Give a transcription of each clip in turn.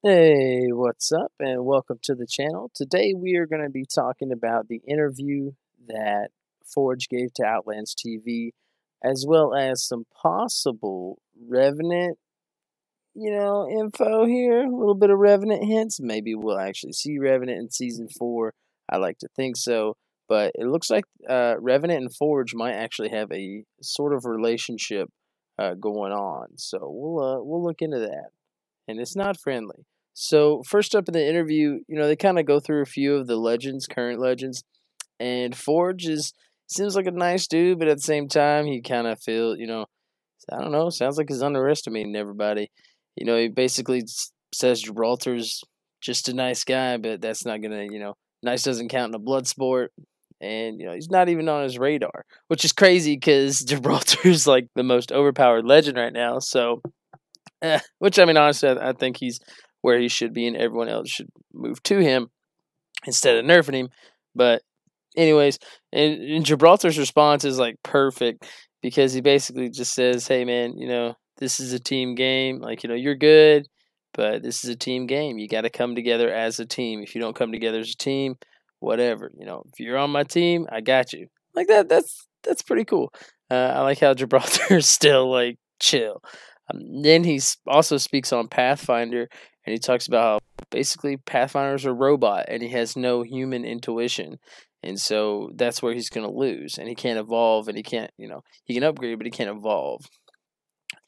Hey, what's up, and welcome to the channel. Today we are going to be talking about the interview that Forge gave to Outlands TV, as well as some possible Revenant, info here. A little bit of Revenant hints. Maybe we'll actually see Revenant in season 4. I like to think so, but it looks like Revenant and Forge might actually have a sort of relationship going on. So we'll look into that, and it's not friendly. So first up in the interview, they kind of go through a few of the legends, current legends, and Forge is seems like a nice dude, but at the same time, he kind of I don't know, sounds like he's underestimating everybody. He basically says Gibraltar's just a nice guy, but that's not gonna, nice doesn't count in a blood sport. And he's not even on his radar, which is crazy because Gibraltar's like the most overpowered legend right now. So which I mean, honestly, I think he's where he should be, and everyone else should move to him instead of nerfing him. But anyways, and Gibraltar's response is like perfect because he basically just says, "Hey, man, this is a team game. Like, you're good, but this is a team game. You got to come together as a team. If you don't come together as a team, whatever. If you're on my team, I got you." Like that. That's pretty cool. I like how Gibraltar is still like chill. Then he also speaks on Pathfinder, and he talks about how basically Pathfinder's a robot and he has no human intuition, and so that's where he's going to lose, and he can't evolve, and he can't, he can upgrade, but he can't evolve.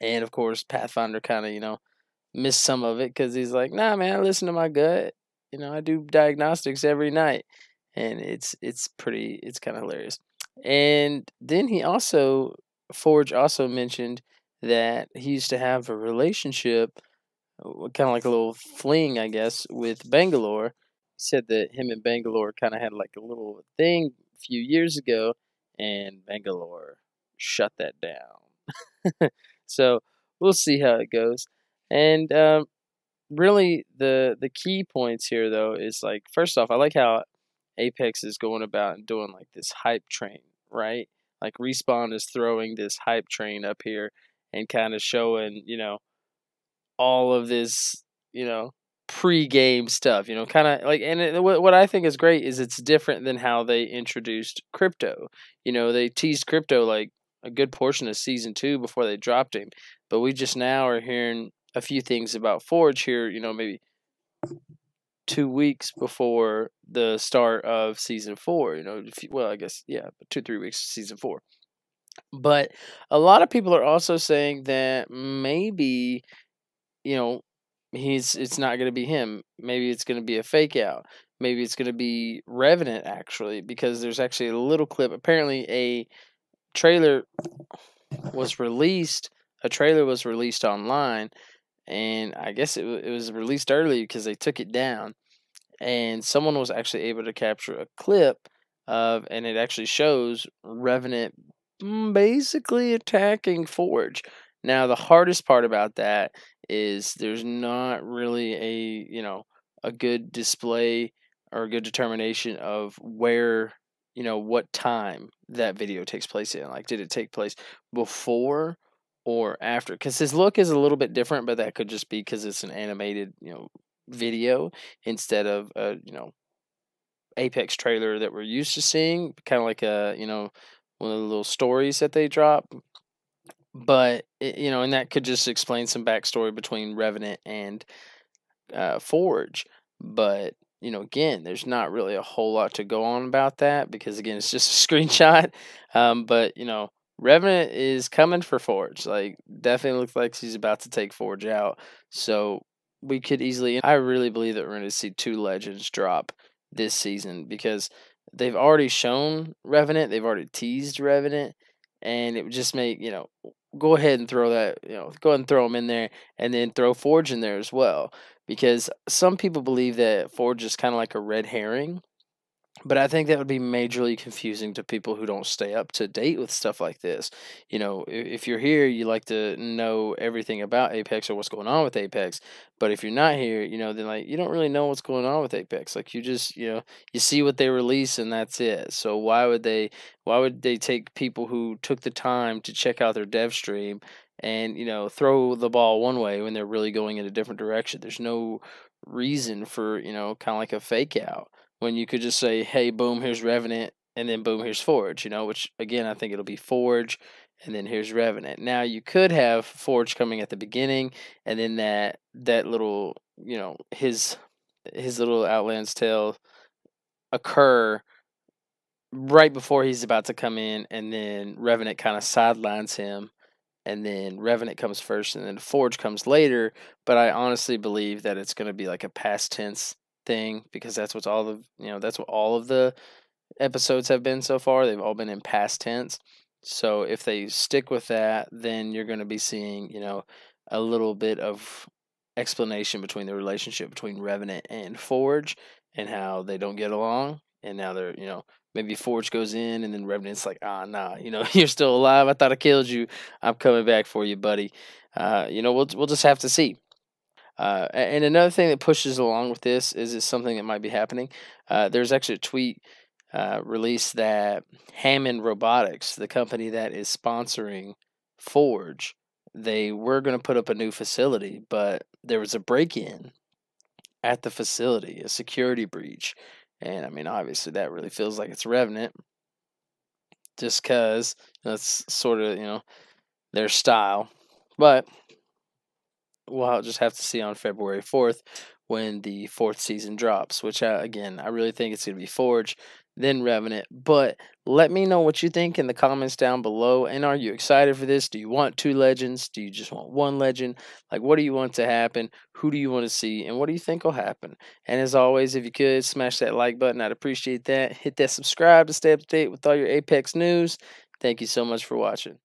And of course, Pathfinder kind of, missed some of it because he's like, "Nah, man, I listen to my gut. I do diagnostics every night," and it's kind of hilarious. And then Forge also mentioned that he used to have a relationship, kind of like a little fling, I guess, with Bangalore. He said that him and Bangalore kind of had like a little thing a few years ago, and Bangalore shut that down. So we'll see how it goes. And really, the key points here, though, is like, first off, I like how Apex is going about and doing like this hype train, right? Like Respawn is throwing this hype train up here and kind of showing, all of this, you know, pre-game stuff, kind of like, and what I think is great is it's different than how they introduced crypto. They teased crypto like a good portion of season 2 before they dropped him, but we just now are hearing a few things about Forge here, maybe 2 weeks before the start of season 4. Well, I guess, yeah, 2 3 weeks season 4. But a lot of people are also saying that maybe, you know, it's not going to be him. Maybe it's going to be a fake out. Maybe it's going to be Revenant, actually, because there's actually a little clip. Apparently, trailer was released. A trailer was released online, and I guess it was released early because they took it down. And someone was actually able to capture a clip and it actually shows Revenant basically attacking Forge. Now, the hardest part about that is there's not really a good display or a good determination of where, what time that video takes place in. Like, did it take place before or after? Because his look is a little bit different, but that could just be because it's an animated, video instead of a, Apex trailer that we're used to seeing, kind of like a, one of the little stories that they drop. But and that could just explain some backstory between Revenant and Forge. But again, there's not really a whole lot to go on about that because again, it's just a screenshot. But Revenant is coming for Forge. Like, definitely looks like he's about to take Forge out. So we could easily. I really believe that we're going to see 2 legends drop this season because they've already shown Revenant. They've already teased Revenant, and it would just make go ahead and throw that. Go ahead and throw them in there, and then throw Forge in there as well because some people believe that Forge is kind of like a red herring, but I think that would be majorly confusing to people who don't stay up to date with stuff like this. If you're here, you like to know everything about Apex or what's going on with Apex. But if you're not here, then like you don't really know what's going on with Apex. Like, you just, you see what they release and that's it. So why would they take people who took the time to check out their dev stream and throw the ball one way when they're really going in a different direction. There's no reason for kind of like a fake out when you could just say, hey, boom, here's Revenant, and then boom, here's Forge. Which again, I think it'll be Forge, and then here's Revenant. Now you could have Forge coming at the beginning, and then that little his little Outland's tale occur right before he's about to come in, and then Revenant kind of sidelines him, and then Revenant comes first, and then Forge comes later. But I honestly believe that it's going to be like a past tense thing, because that's what all of the episodes have been so far. They've all been in past tense. So if they stick with that, then you're going to be seeing, a little bit of explanation between the relationship between Revenant and Forge, and how they don't get along. And now they're, maybe Forge goes in, and then Revenant's like, ah, nah, you're still alive. I thought I killed you. I'm coming back for you, buddy. We'll just have to see. And another thing that pushes along with this is something that might be happening. There's actually a tweet released that Hammond Robotics, the company that is sponsoring Forge, they were going to put up a new facility, but there was a break-in at the facility, a security breach. And I mean, obviously, that really feels like it's Revenant, just because that's sort of, their style. But we'll just have to see on February 4th when the 4th season drops, which, again, I really think it's going to be Forge, then Revenant. But let me know what you think in the comments down below. And are you excited for this? Do you want 2 legends? Do you just want 1 legend? Like, what do you want to happen? Who do you want to see? And what do you think will happen? And as always, if you could, smash that like button. I'd appreciate that. Hit that subscribe to stay up to date with all your Apex news. Thank you so much for watching.